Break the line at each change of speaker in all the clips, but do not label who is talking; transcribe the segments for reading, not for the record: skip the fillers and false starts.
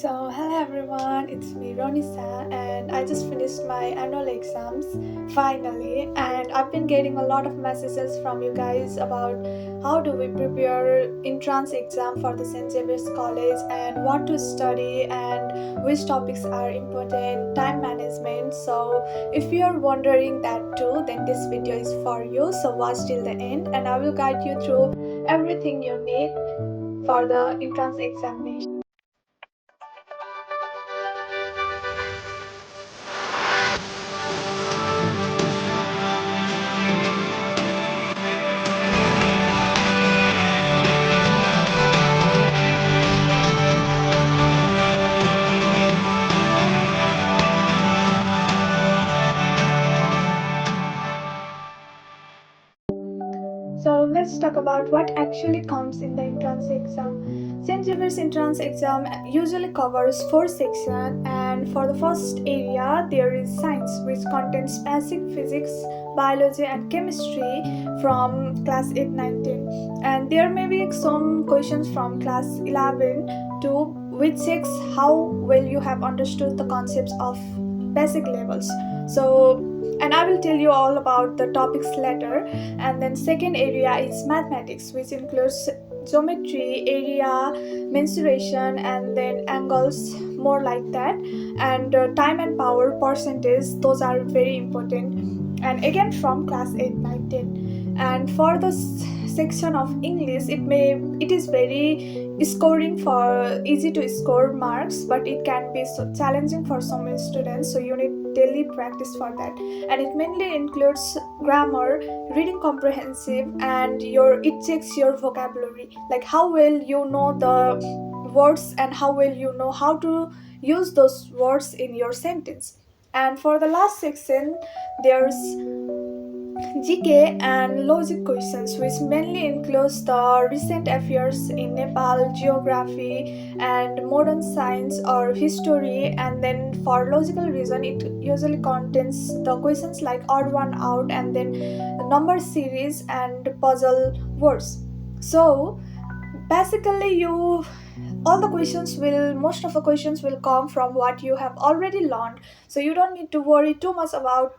So, hello everyone, it's me Ronisha, and I just finished my annual exams finally. And I've been getting a lot of messages from you guys about how do we prepare entrance exam for the StXaviers's College and what to study and which topics are important, time management. So, if you are wondering that too, then this video is for you. So, watch till the end, and I will guide you through everything you need for the entrance examination. So let's talk about what actually comes in the entrance exam. St. Xavier's entrance exam usually covers 4 sections, and for the first area there is science, which contains basic physics, biology and chemistry from class 8, 9, 10. And there may be some questions from class 11 to which checks how well you have understood the concepts of basic levels. So and I will tell you all about the topics later. And then second area is mathematics, which includes geometry, area, mensuration and then angles, more like that. And time and power, percentage, those are very important, and again from class 8, 9, 10. And for the section of English, it is very scoring for easy to score marks, but it can be so challenging for some students, so you need daily practice for that. And it mainly includes grammar, reading comprehensive, and it checks your vocabulary, like how well you know the words and how well you know how to use those words in your sentence. And for the last section, there's GK and logic questions, which mainly includes the recent affairs in Nepal, geography, and modern science or history. And then for logical reason, it usually contains the questions like odd one out, and then the number series and puzzle words. So basically, most of the questions will come from what you have already learned. So you don't need to worry too much about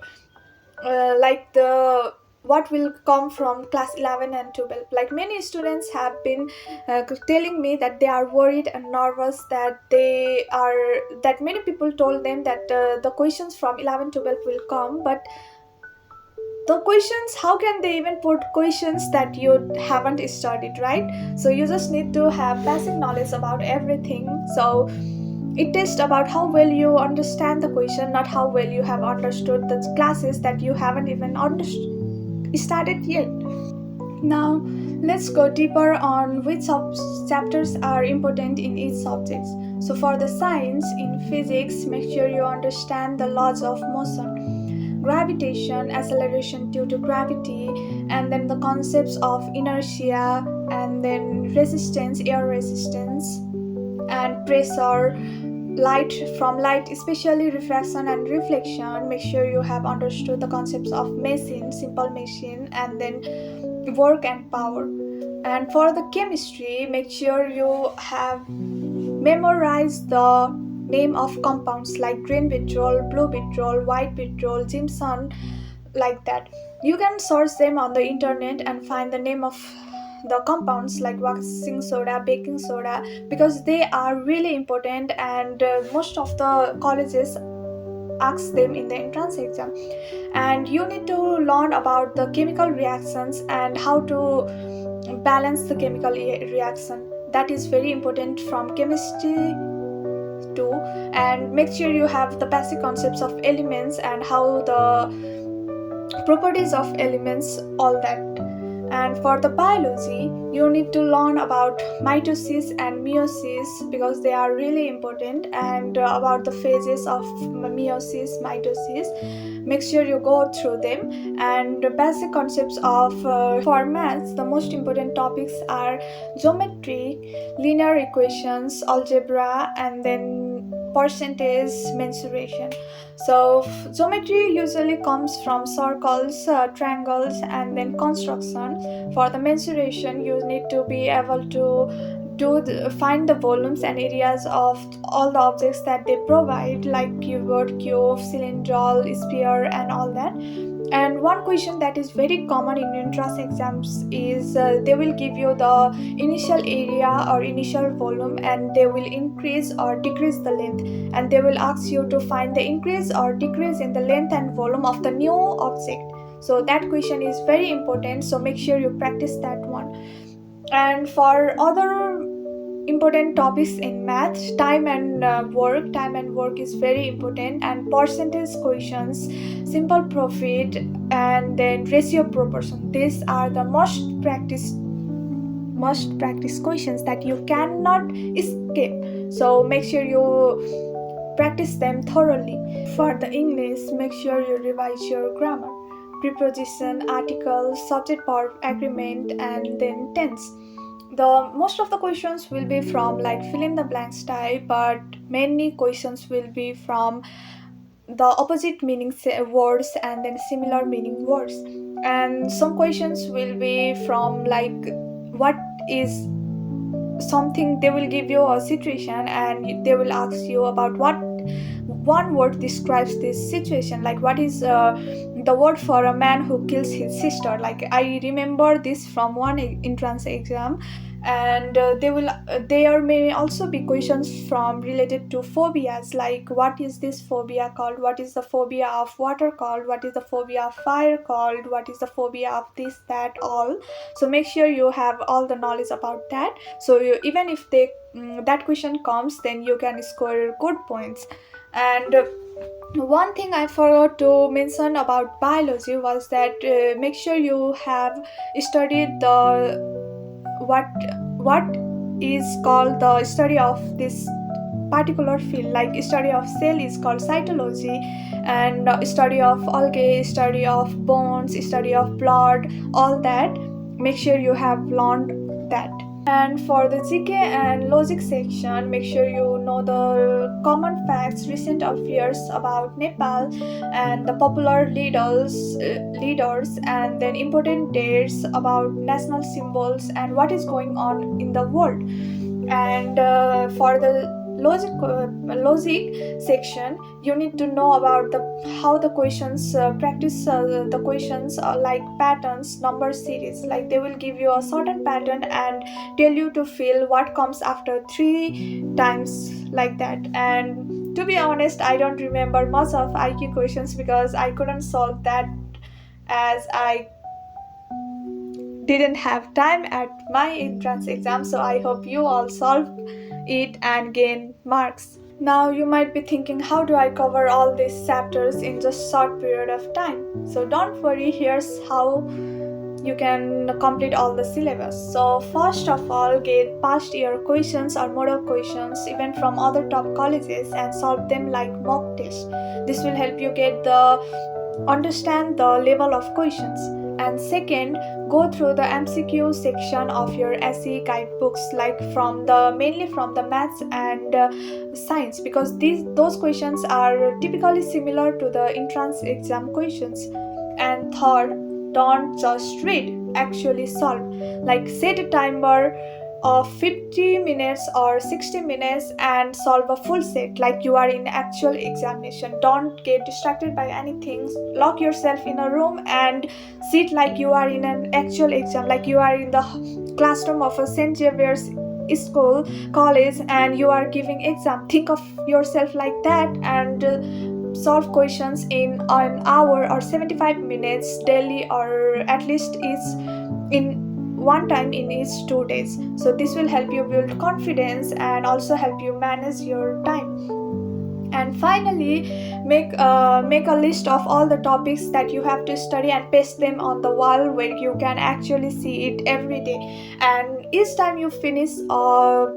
like the what will come from class 11 and 12. Like many students have been telling me that they are worried and nervous, that many people told them that the questions from 11 12 will come, but the questions, how can they even put questions that you haven't studied, right? So you just need to have basic knowledge about everything. So it tests about how well you understand the question, not how well you have understood the classes that you haven't even started yet. Now, let's go deeper on which chapters are important in each subject. So, for the science, in physics, make sure you understand the laws of motion, gravitation, acceleration due to gravity, and then the concepts of inertia, and then resistance, air resistance, and pressure, light, especially refraction and reflection. Make sure you have understood the concepts of machine, simple machine, and then work and power. And for the chemistry, make sure you have memorized the name of compounds like green petrol, blue petrol, white petrol, Jimson, like that. You can search them on the internet and find the name of the compounds like washing soda, baking soda, because they are really important, and most of the colleges ask them in the entrance exam. And you need to learn about the chemical reactions and how to balance the chemical reaction. That is very important from chemistry too. And make sure you have the basic concepts of elements and how the properties of elements, all that. And for the biology, you need to learn about mitosis and meiosis, because they are really important, and about the phases of meiosis, mitosis. Make sure you go through them. And the basic concepts of for maths, the most important topics are geometry, linear equations, algebra, and then percentage, mensuration. So geometry usually comes from circles, triangles, and then construction. For the mensuration, you need to be able to find the volumes and areas of all the objects that they provide, like cubed, cube, cylindrical, sphere, and all that. And one question that is very common in entrance exams is they will give you the initial area or initial volume, and they will increase or decrease the length, and they will ask you to find the increase or decrease in the length and volume of the new object. So that question is very important, so make sure you practice that one. And for other important topics in math, time and work is very important, and percentage questions, simple profit, and then ratio proportion, these are the most practiced questions that you cannot escape. So make sure you practice them thoroughly. For the English, make sure you revise your grammar, preposition, article, subject verb agreement, and then tense. The most of the questions will be from like fill in the blanks type, but many questions will be from the opposite meaning words and then similar meaning words. And some questions will be from like what is something, they will give you a situation and they will ask you about what one word describes this situation, like what is the word for a man who kills his sister. Like I remember this from one entrance exam. And there may also be questions from related to phobias, like what is this phobia called, what is the phobia of water called, what is the phobia of fire called, what is the phobia of this, that, all. So make sure you have all the knowledge about that, so even if that question comes, then you can score good points. And one thing I forgot to mention about biology was that make sure you have studied the what is called the study of this particular field, like study of cell is called cytology, and study of algae, study of bones, study of blood, all that. Make sure you have learned that. And for the GK and logic section, make sure you know the common facts, recent affairs about Nepal, and the popular leaders, and then important dates about national symbols and what is going on in the world. And for the logic section, you need to know about how the questions practice the questions like patterns, number series, like they will give you a certain pattern and tell you to fill what comes after 3 times, like that. And to be honest, I don't remember much of IQ questions because I couldn't solve that, as I didn't have time at my entrance exam. So I hope you all solve it and gain marks. Now you might be thinking, how do I cover all these chapters in just short period of time? So don't worry, here's how you can complete all the syllabus. So first of all, get past year questions or model questions even from other top colleges and solve them like mock test. This will help you understand the level of questions. And second, go through the MCQ section of your SE guidebooks, like mainly from the maths and science, because those questions are typically similar to the entrance exam questions. And third, don't just read, actually solve. Like set a timer of 50 minutes or 60 minutes and solve a full set like you are in actual examination. Don't get distracted by anything. Lock yourself in a room and sit like you are in an actual exam, like you are in the classroom of a StXaviers's school, college, and you are giving exam. Think of yourself like that and solve questions in an hour or 75 minutes daily, or at least in one time in each 2 days. So this will help you build confidence and also help you manage your time. And finally, make a list of all the topics that you have to study and paste them on the wall where you can actually see it every day. And each time you finish a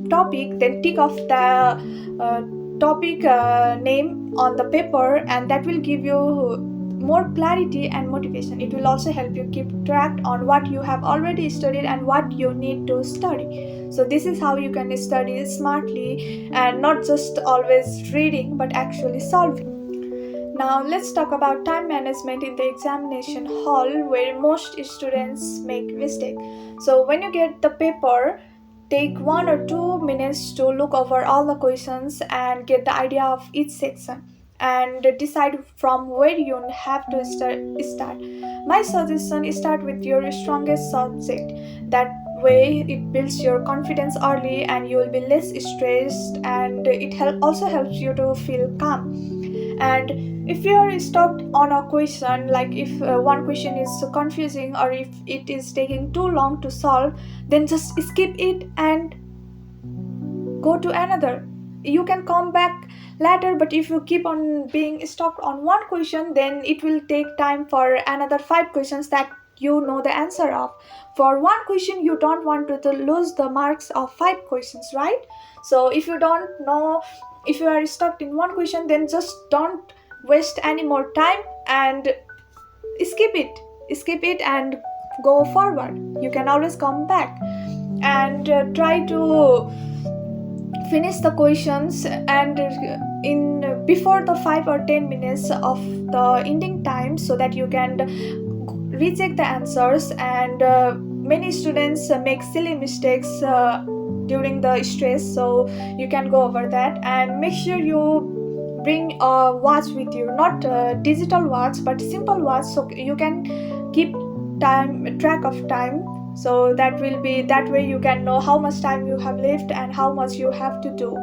topic, then tick off the topic name on the paper, and that will give you more clarity and motivation. It will also help you keep track on what you have already studied and what you need to study. So this is how you can study smartly and not just always reading but actually solving. Now let's talk about time management in the examination hall, where most students make mistake. So when you get the paper, take 1 or 2 minutes to look over all the questions and get the idea of each section and decide from where you have to start. My suggestion is start with your strongest subject. That way it builds your confidence early and you will be less stressed, and it also helps you to feel calm. And if you are stuck on a question, like if one question is confusing or if it is taking too long to solve, then just skip it and go to another. You can come back later, but if you keep on being stuck on one question, then it will take time for another 5 questions that you know the answer of. For one question you don't want to lose the marks of 5 questions, right? So if you don't know, if you are stuck in one question, then just don't waste any more time and skip it and go forward. You can always come back and try to finish the questions and in before the 5 or 10 minutes of the ending time, so that you can recheck the answers. And many students make silly mistakes during the stress, so you can go over that. And make sure you bring a watch with you, not a digital watch but simple watch, so you can keep track of time. So that way you can know how much time you have left and how much you have to do.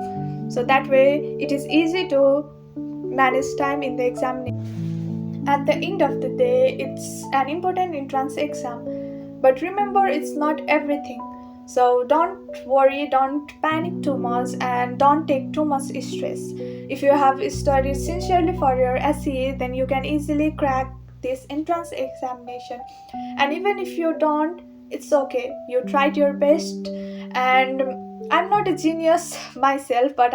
So that way it is easy to manage time in the examination. At the end of the day, it's an important entrance exam, but remember, it's not everything. So don't worry, don't panic too much, and don't take too much stress. If you have studied sincerely for your SE, then you can easily crack this entrance examination. And even if you don't, it's okay. You tried your best, and I'm not a genius myself, but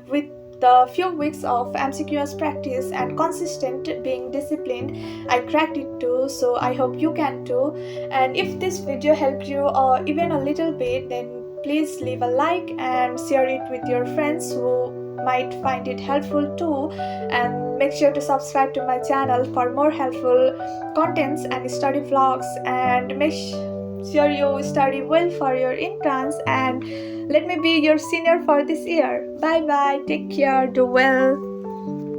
with the few weeks of MCQs practice and consistent being disciplined, I cracked it too. So I hope you can too. And if this video helped you even a little bit, then please leave a like and share it with your friends who might find it helpful too. And make sure to subscribe to my channel for more helpful contents and study vlogs. And make sure you study well for your entrance, and let me be your senior for this year. Bye bye, take care, do well.